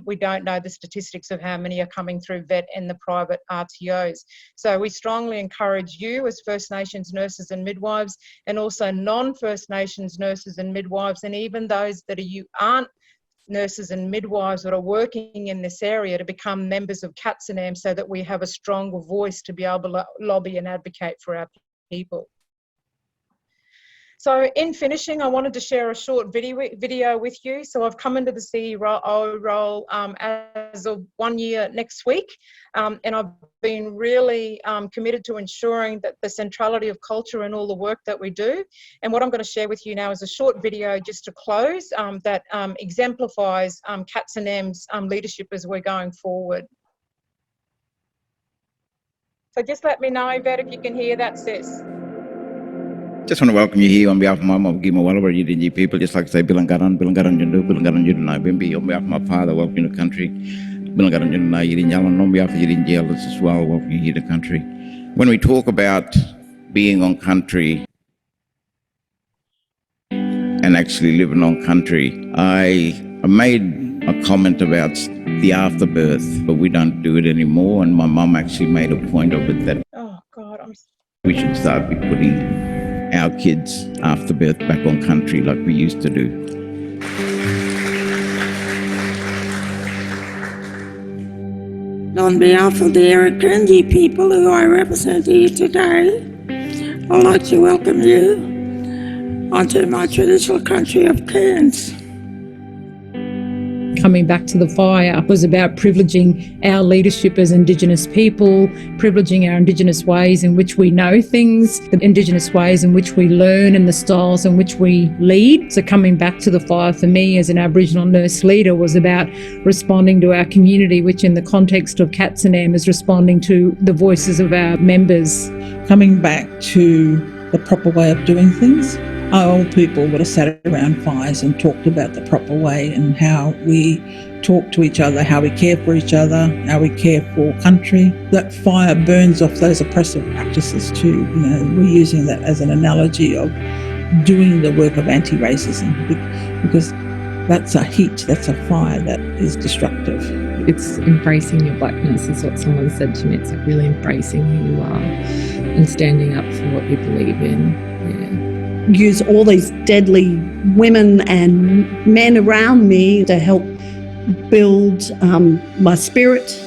We don't know the statistics of how many are coming through VET and the private RTOs. So we strongly encourage you as First Nations nurses and midwives, and also non-First Nations nurses and midwives, and even those that aren't nurses and midwives that are working in this area, to become members of CATSINaM so that we have a stronger voice to be able to lobby and advocate for our people. So in finishing, I wanted to share a short video with you. So I've come into the CEO role as of 1 year next week, and I've been really committed to ensuring that the centrality of culture in all the work that we do. And what I'm going to share with you now is a short video just to close that exemplifies CATSINaM's leadership as we're going forward. So just let me know, Yvette, if you can hear that, sis. Just want to welcome you here on behalf of my mom, Gima Wallawa, Yidinji people. Just like to say, Bilangaran Jundu, Bilangaran Judunai Bimbi, on behalf of my father, welcome you to the country. Bilangaran Judunai Yidinjalan, on behalf of Yidinji elders as well, welcome you here to the country. When we talk about being on country and actually living on country, I made a comment about the afterbirth, but we don't do it anymore. And my mum actually made a point of it that we should start putting our kids after birth back on country like we used to do. On behalf of the Arikandi people who I represent here today, I'd like to welcome you onto my traditional country of Cairns. Coming back to the fire was about privileging our leadership as Indigenous people, privileging our Indigenous ways in which we know things, the Indigenous ways in which we learn, and the styles in which we lead. So coming back to the fire for me as an Aboriginal nurse leader was about responding to our community, which in the context of CATSINaM is responding to the voices of our members. Coming back to the proper way of doing things. Our old people would have sat around fires and talked about the proper way and how we talk to each other, how we care for each other, how we care for country. That fire burns off those oppressive practices too. You know, we're using that as an analogy of doing the work of anti-racism, because that's a heat, that's a fire that is destructive. It's embracing your blackness is what someone said to me. It's like really embracing who you are and standing up for what you believe in. Yeah. Use all these deadly women and men around me to help build my spirit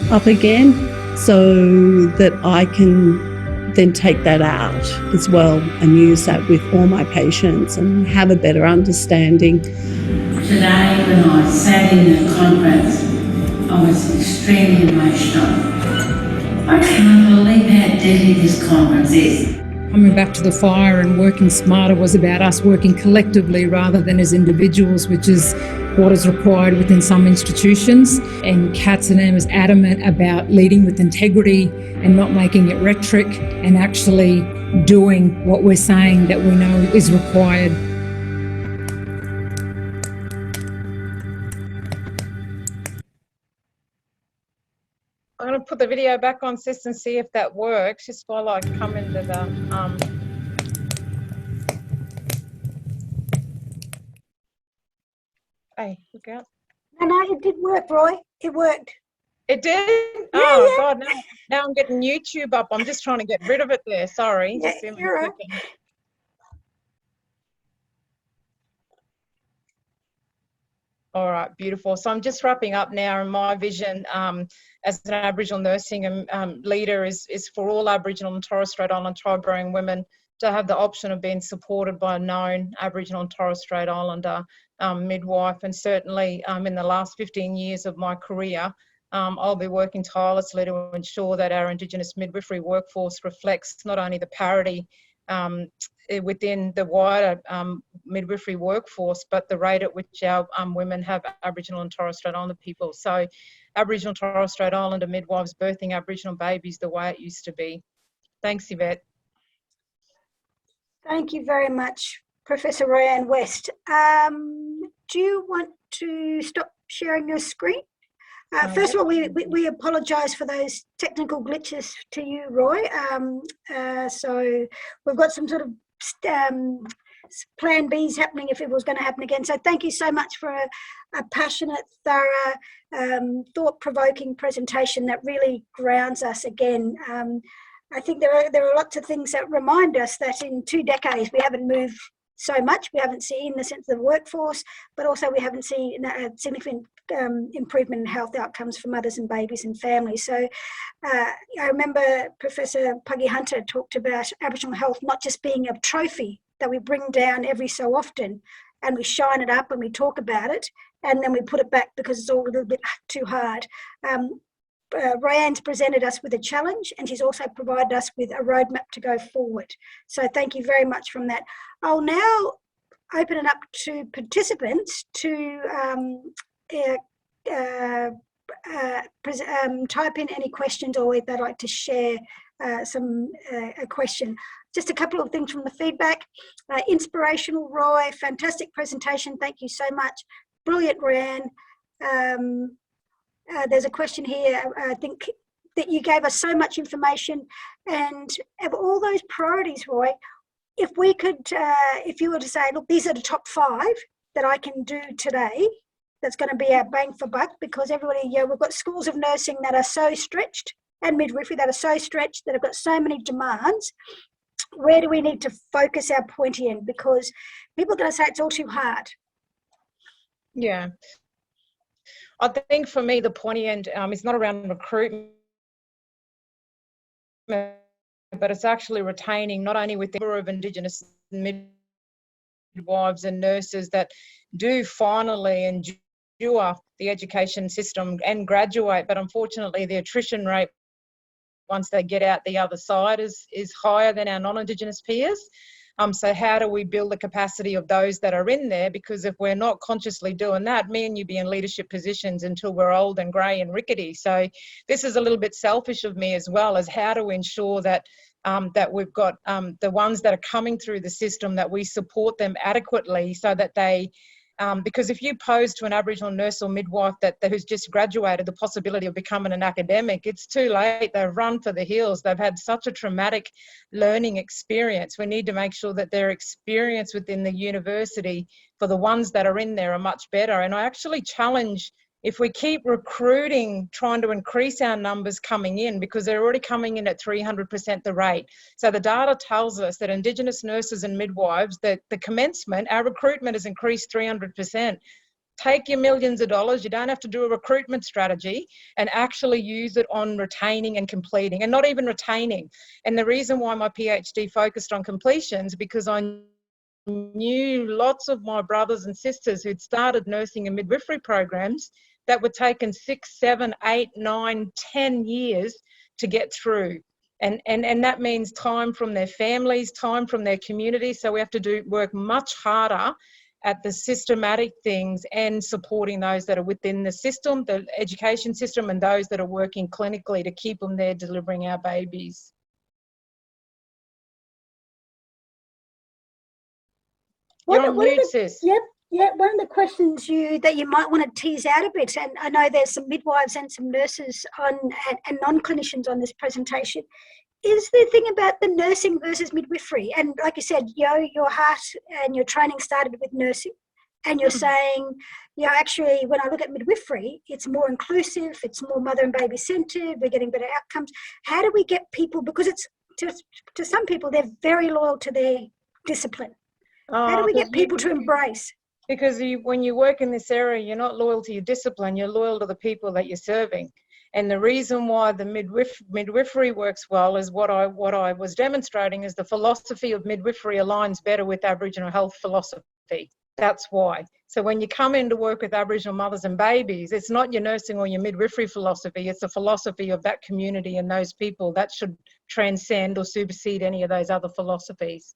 up again so that I can then take that out as well and use that with all my patients and have a better understanding. Today, when I sat in the conference, I was extremely emotional. I can't believe how deadly this conference is. Coming back to the fire and working smarter was about us working collectively rather than as individuals, which is what is required within some institutions. And CATSINaM is adamant about leading with integrity and not making it rhetoric, and actually doing what we're saying that we know is required. I'm going to put the video back on, sis, and see if that works, just while I come into the... Hey, look out. No, it did work, Roy. It worked. It did? Oh, God, now I'm getting YouTube up. I'm just trying to get rid of it there. Sorry. Yeah, you're right. All right, beautiful. So I'm just wrapping up now, and my vision as an Aboriginal nursing leader is for all Aboriginal and Torres Strait Islander tribe-bearing women to have the option of being supported by a known Aboriginal and Torres Strait Islander midwife. And certainly in the last 15 years of my career, I'll be working tirelessly to ensure that our Indigenous midwifery workforce reflects not only the parity within the wider midwifery workforce, but the rate at which our women have Aboriginal and Torres Strait Islander people. So Aboriginal and Torres Strait Islander midwives birthing Aboriginal babies the way it used to be. Thanks, Yvette. Thank you very much, Professor Roianne West. Do you want to stop sharing your screen? First of all, we apologise for those technical glitches to you, Roy. So we've got some sort of plan Bs happening if it was going to happen again. So thank you so much for a passionate, thorough, thought-provoking presentation that really grounds us again. I think there are lots of things that remind us that in 2 decades we haven't moved so much. We haven't seen the sense of the workforce, but also we haven't seen a significant improvement in health outcomes for mothers and babies and families. So I remember Professor Puggy Hunter talked about Aboriginal health not just being a trophy that we bring down every so often and we shine it up and we talk about it and then we put it back because it's all a little bit too hard. Roianne's presented us with a challenge and she's also provided us with a roadmap to go forward. So thank you very much from that. I'll now open it up to participants to type in any questions or if they'd like to share a question. Just a couple of things from the feedback. Inspirational, Roy, fantastic presentation. Thank you so much. Brilliant, Roianne. There's a question here, I think, that you gave us so much information, and of all those priorities, Roy, if we could, if you were to say, look, these are the top 5 that I can do today, that's going to be our bang for buck, because everybody, we've got schools of nursing that are so stretched and midwifery that are so stretched that have got so many demands. Where do we need to focus our pointy end? Because people are going to say it's all too hard. Yeah. I think for me, the pointy end is not around recruitment, but it's actually retaining not only with the number of Indigenous midwives and nurses that do finally endure the education system and graduate, but unfortunately the attrition rate once they get out the other side is higher than our non-Indigenous peers. So how do we build the capacity of those that are in there? Because if we're not consciously doing that, me and you be in leadership positions until we're old and grey and rickety. So this is a little bit selfish of me as well, as how to ensure that that we've got the ones that are coming through the system, that we support them adequately so that they, because if you pose to an Aboriginal nurse or midwife who's just graduated the possibility of becoming an academic, it's too late. They've run for the hills. They've had such a traumatic learning experience. We need to make sure that their experience within the university for the ones that are in there are much better. And I actually challenge, if we keep recruiting, trying to increase our numbers coming in, because they're already coming in at 300% the rate. So the data tells us that Indigenous nurses and midwives, that the commencement, our recruitment has increased 300%. Take your millions of dollars, you don't have to do a recruitment strategy, and actually use it on retaining and completing, and not even retaining. And the reason why my PhD focused on completions, because I knew lots of my brothers and sisters who'd started nursing and midwifery programs that were taken 6, 7, 8, 9, 10 years to get through. And that means time from their families, time from their community. So we have to work much harder at the systematic things and supporting those that are within the system, the education system, and those that are working clinically to keep them there delivering our babies. You're on mute, sis. Yep. Yeah, one of the questions that you might want to tease out a bit, and I know there's some midwives and some nurses and non-clinicians on this presentation, is the thing about the nursing versus midwifery. And like you said, your heart and your training started with nursing, and you're saying, actually, when I look at midwifery, it's more inclusive, it's more mother and baby centered, we're getting better outcomes. How do we get people, because it's to some people, they're very loyal to their discipline. How do we get people to embrace? Because when you work in this area, you're not loyal to your discipline, you're loyal to the people that you're serving. And the reason why the midwifery works well is what I was demonstrating is the philosophy of midwifery aligns better with Aboriginal health philosophy. That's why. So when you come in to work with Aboriginal mothers and babies, it's not your nursing or your midwifery philosophy, it's the philosophy of that community and those people that should transcend or supersede any of those other philosophies.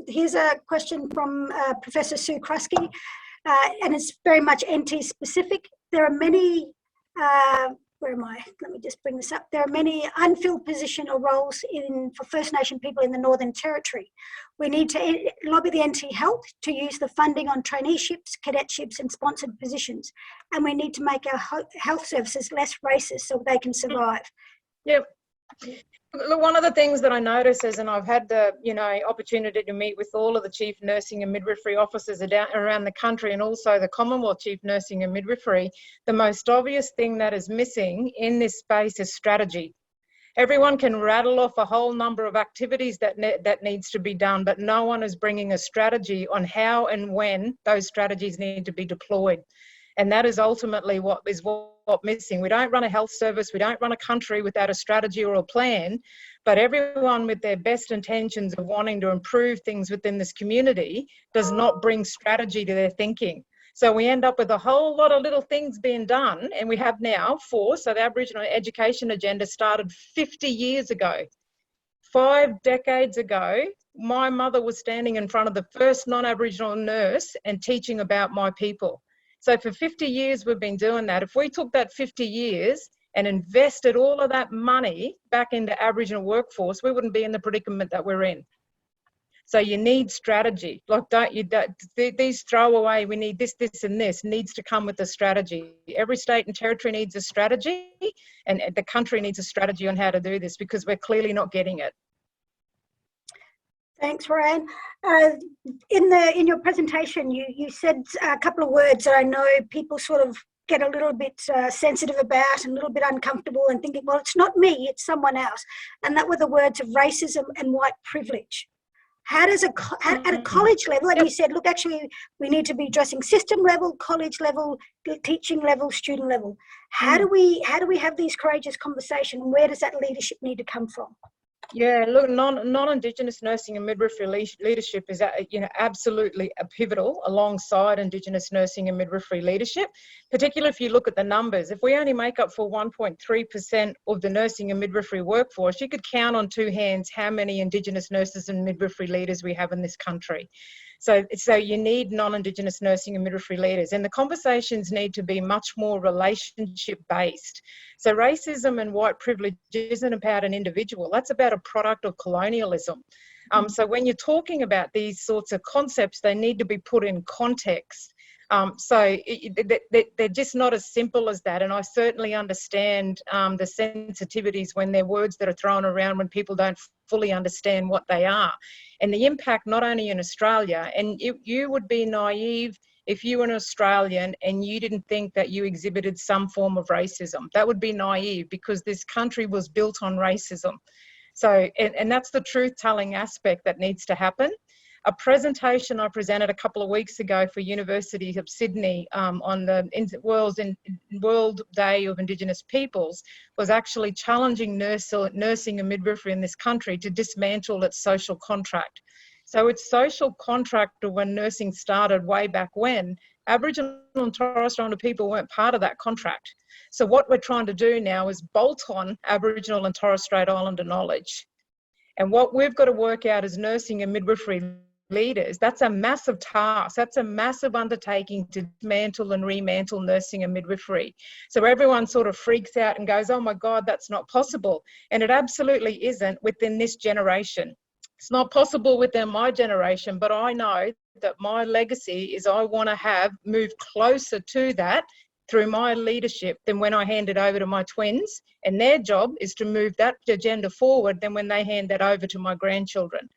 Here's a question from Professor Sue Krusky, and it's very much NT specific. There are many, where am I? Let me just bring this up. There are many unfilled position or roles for First Nation people in the Northern Territory. We need to lobby the NT Health to use the funding on traineeships, cadetships and sponsored positions. And we need to make our health services less racist so they can survive. Yep. Look, one of the things that I notice is, and I've had the opportunity to meet with all of the chief nursing and midwifery officers around the country, and also the Commonwealth chief nursing and midwifery, the most obvious thing that is missing in this space is strategy. Everyone can rattle off a whole number of activities that needs to be done, but no one is bringing a strategy on how and when those strategies need to be deployed. And that is ultimately what missing. We don't run a health service, we don't run a country without a strategy or a plan, but everyone with their best intentions of wanting to improve things within this community does not bring strategy to their thinking. So we end up with a whole lot of little things being done, and we have now 4. So the Aboriginal education agenda started 50 years ago. 5 decades ago, my mother was standing in front of the first non-Aboriginal nurse and teaching about my people. So for 50 years, we've been doing that. If we took that 50 years and invested all of that money back into Aboriginal workforce, we wouldn't be in the predicament that we're in. So you need strategy. Like, these throwaway, we need this, this, and this needs to come with a strategy. Every state and territory needs a strategy, and the country needs a strategy on how to do this, because we're clearly not getting it. Thanks, Roianne. In your presentation, you said a couple of words that I know people sort of get a little bit sensitive about and a little bit uncomfortable and thinking, well, it's not me, it's someone else. And that were the words of racism and white privilege. How does at a college level, and you said, look, actually, we need to be addressing system level, college level, teaching level, student level. How do we have these courageous conversations? Where does that leadership need to come from? Yeah, look, non-Indigenous nursing and midwifery leadership is, absolutely pivotal alongside Indigenous nursing and midwifery leadership, particularly if you look at the numbers. If we only make up for 1.3% of the nursing and midwifery workforce, you could count on 2 hands how many Indigenous nurses and midwifery leaders we have in this country. So you need non-Indigenous nursing and midwifery leaders, and the conversations need to be much more relationship-based. So racism and white privilege isn't about an individual, that's about a product of colonialism. So when you're talking about these sorts of concepts, they need to be put in context. They're just not as simple as that, and I certainly understand the sensitivities when they're words that are thrown around when people don't fully understand what they are. And the impact not only in Australia, and you would be naive if you were an Australian and you didn't think that you exhibited some form of racism. That would be naive, because this country was built on racism. So, and that's the truth-telling aspect that needs to happen. A presentation I presented a couple of weeks ago for University of Sydney on the World Day of Indigenous Peoples was actually challenging nursing and midwifery in this country to dismantle its social contract. So its social contract of when nursing started way back when, Aboriginal and Torres Strait Islander people weren't part of that contract. So what we're trying to do now is bolt on Aboriginal and Torres Strait Islander knowledge. And what we've got to work out as nursing and midwifery leaders, that's a massive task. That's a massive undertaking to dismantle and remantle nursing and midwifery. So everyone sort of freaks out and goes, oh my God, that's not possible. And it absolutely isn't within this generation. It's not possible within my generation, but I know that my legacy is I want to have moved closer to that through my leadership than when I hand it over to my twins. And their job is to move that agenda forward than when they hand that over to my grandchildren.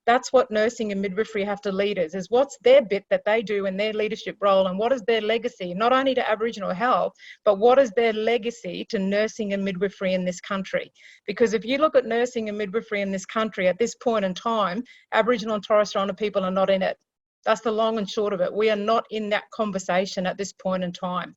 That's what nursing and midwifery have to lead us, is what's their bit that they do in their leadership role, and what is their legacy, not only to Aboriginal health, but what is their legacy to nursing and midwifery in this country? Because if you look at nursing and midwifery in this country at this point in time, Aboriginal and Torres Strait Islander people are not in it. That's the long and short of it. We are not in that conversation at this point in time.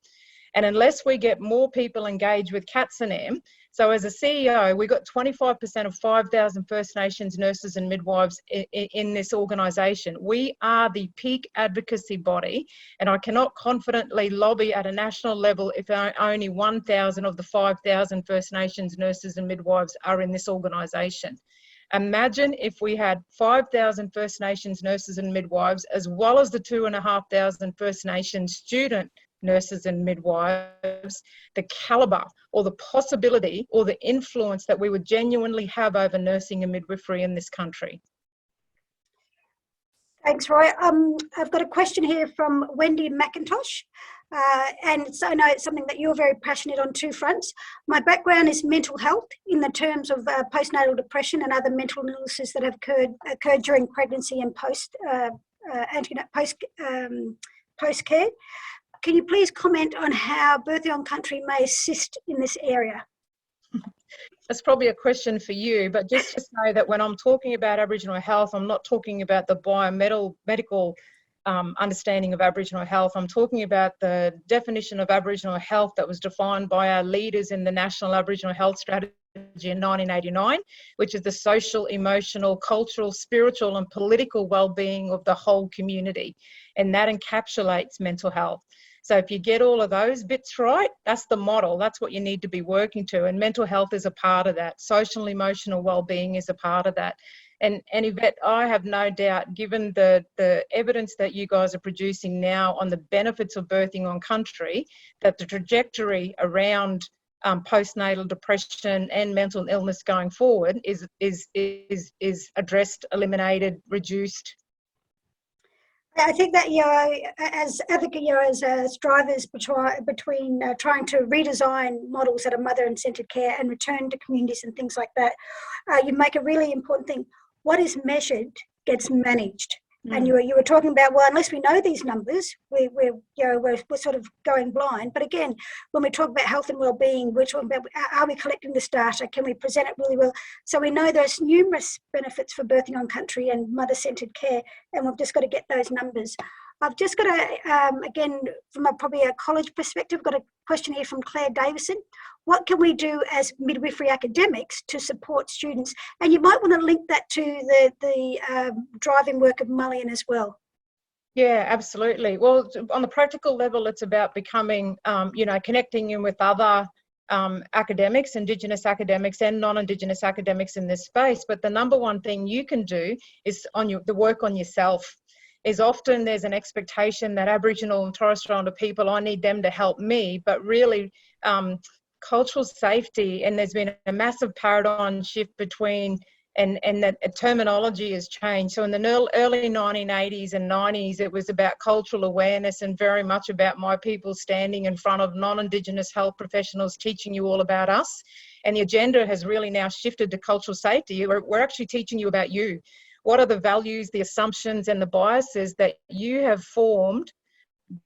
And unless we get more people engaged with CATSINaM, so as a CEO, we got 25% of 5,000 First Nations nurses and midwives in this organisation. We are the peak advocacy body, and I cannot confidently lobby at a national level if only 1,000 of the 5,000 First Nations nurses and midwives are in this organisation. Imagine if we had 5,000 First Nations nurses and midwives, as well as the 2,500 First Nations student nurses and midwives, the calibre or the possibility or the influence that we would genuinely have over nursing and midwifery in this country. Thanks, Roy. I've got a question here from Wendy McIntosh. And so I know it's something that you're very passionate on two fronts. My background is mental health in the terms of postnatal depression and other mental illnesses that have occurred during pregnancy and post-care. Can you please comment on how Birthing on Country may assist in this area? That's probably a question for you, but just to say that when I'm talking about Aboriginal health, I'm not talking about the biomedical understanding of Aboriginal health. I'm talking about the definition of Aboriginal health that was defined by our leaders in the National Aboriginal Health Strategy in 1989, which is the social, emotional, cultural, spiritual and political well-being of the whole community. And that encapsulates mental health. So if you get all of those bits right, that's the model. That's what you need to be working to. And mental health is a part of that. Social, emotional well-being is a part of that. And Yvette, I have no doubt, given the evidence that you guys are producing now on the benefits of birthing on country, that the trajectory around postnatal depression and mental illness going forward is addressed, eliminated, reduced. I think that, as advocates, as strivers between trying to redesign models that are mother and centred care and return to communities and things like that, you make a really important thing. What is measured gets managed. And you were talking about, well, unless we know these numbers, we're sort of going blind. But again, when we talk about health and well-being, we're talking about, are we collecting this data? Can we present it really well? So we know there's numerous benefits for birthing on country and mother-centred care, and we've just got to get those numbers. I've just got again, from probably a college perspective, got a question here from Claire Davison. What can we do as midwifery academics to support students? And you might want to link that to the driving work of Mullion as well. Yeah, absolutely. Well, on the practical level, it's about becoming, connecting in with other academics, Indigenous academics and non-Indigenous academics in this space. But the number one thing you can do is the work on yourself. Is often there's an expectation that Aboriginal and Torres Strait Islander people, I need them to help me, but really cultural safety, and there's been a massive paradigm shift between, and that terminology has changed. So in the early 1980s and 90s, it was about cultural awareness and very much about my people standing in front of non-Indigenous health professionals teaching you all about us. And the agenda has really now shifted to cultural safety. We're actually teaching you about you. What are the values, the assumptions and the biases that you have formed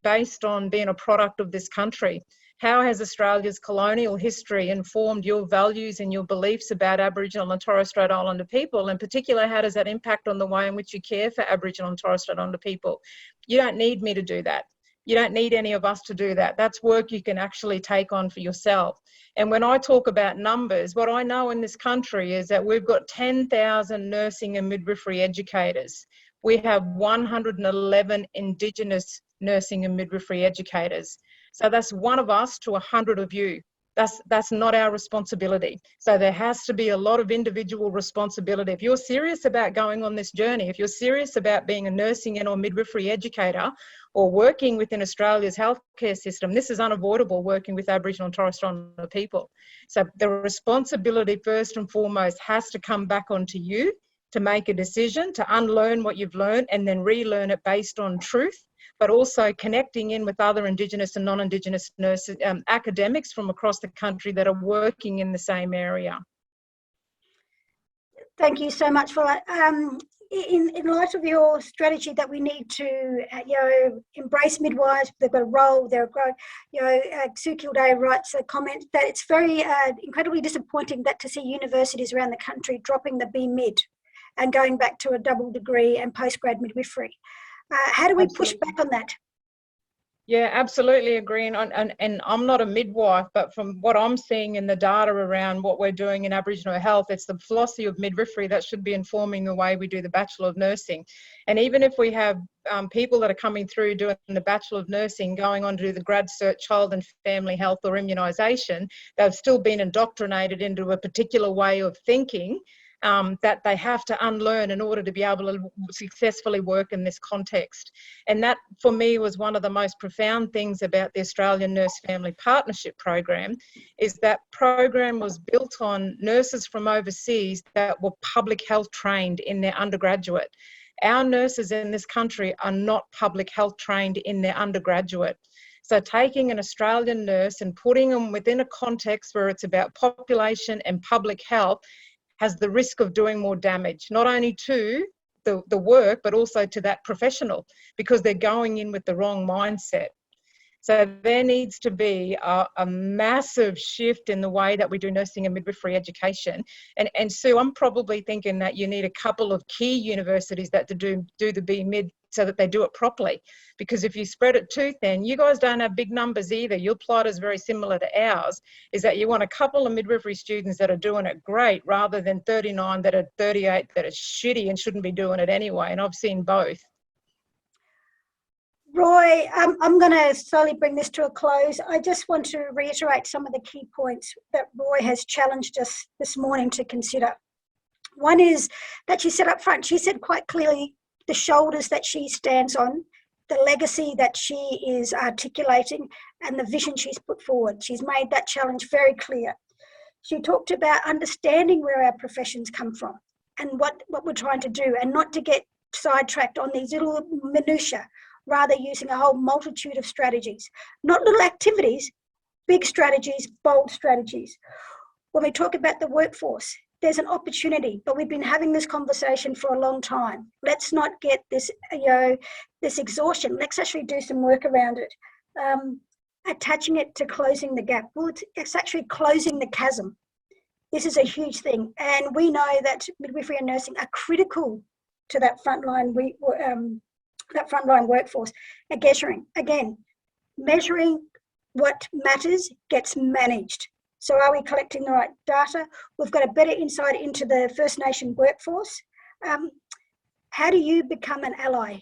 based on being a product of this country? How has Australia's colonial history informed your values and your beliefs about Aboriginal and Torres Strait Islander people? In particular, how does that impact on the way in which you care for Aboriginal and Torres Strait Islander people? You don't need me to do that. You don't need any of us to do that. That's work you can actually take on for yourself. And when I talk about numbers, what I know in this country is that we've got 10,000 nursing and midwifery educators. We have 111 Indigenous nursing and midwifery educators. So that's one of us to 100 of you. That's not our responsibility. So there has to be a lot of individual responsibility. If you're serious about going on this journey, if you're serious about being a nursing and or midwifery educator or working within Australia's healthcare system, this is unavoidable, working with Aboriginal and Torres Strait Islander people. So the responsibility first and foremost has to come back onto you to make a decision, to unlearn what you've learned and then relearn it based on truth, but also connecting in with other Indigenous and non-Indigenous nurses, academics from across the country that are working in the same area. Thank you so much for that. In light of your strategy that we need to, embrace midwives, they've got a role, they're growing, Sue Kildare writes a comment that it's very incredibly disappointing that to see universities around the country dropping the BMid and going back to a double degree and postgrad midwifery. How do we push back on that? Yeah, absolutely agree. And I'm not a midwife, but from what I'm seeing in the data around what we're doing in Aboriginal health, it's the philosophy of midwifery that should be informing the way we do the Bachelor of Nursing. And even if we have people that are coming through doing the Bachelor of Nursing, going on to do the grad cert child and family health or immunisation, they've still been indoctrinated into a particular way of thinking that they have to unlearn in order to be able to successfully work in this context. And that, for me, was one of the most profound things about the Australian Nurse Family Partnership Program, is that program was built on nurses from overseas that were public health trained in their undergraduate. Our nurses in this country are not public health trained in their undergraduate. So taking an Australian nurse and putting them within a context where it's about population and public health has the risk of doing more damage, not only to the work, but also to that professional, because they're going in with the wrong mindset. So there needs to be a massive shift in the way that we do nursing and midwifery education. And Sue, I'm probably thinking that you need a couple of key universities that do the BMid so that they do it properly. Because if you spread it too thin, you guys don't have big numbers either. Your plight is very similar to ours, is that you want a couple of midwifery students that are doing it great rather than 39 that are 38 that are shitty and shouldn't be doing it anyway. And I've seen both. Roy, I'm going to slowly bring this to a close. I just want to reiterate some of the key points that Roy has challenged us this morning to consider. One is that she said up front, she said quite clearly the shoulders that she stands on, the legacy that she is articulating, and the vision she's put forward. She's made that challenge very clear. She talked about understanding where our professions come from and what we're trying to do, and not to get sidetracked on these little minutiae, rather using a whole multitude of strategies, not little activities, big strategies, bold strategies. When we talk about the workforce, there's an opportunity, but we've been having this conversation for a long time. Let's not get this, this exhaustion. Let's actually do some work around it. Attaching it to closing the gap. Well, it's actually closing the chasm. This is a huge thing. And we know that midwifery and nursing are critical to that frontline workforce. Again, measuring what matters gets managed. So are we collecting the right data? We've got a better insight into the First Nation workforce. How do you become an ally?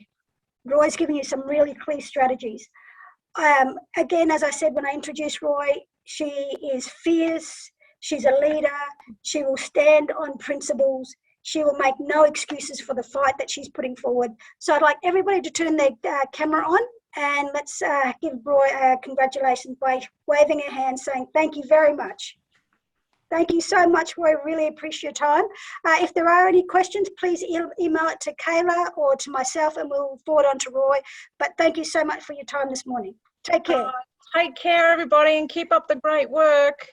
Roy's giving you some really clear strategies. Again, as I said when I introduced Roy, she is fierce, she's a leader, she will stand on principles, she will make no excuses for the fight that she's putting forward. So I'd like everybody to turn their camera on, and let's give Roy congratulations by waving her hand, saying thank you very much. Thank you so much, Roy. Really appreciate your time. If there are any questions, please email it to Kayla or to myself, and we'll forward on to Roy. But thank you so much for your time this morning. Take care. Take care, everybody, and keep up the great work.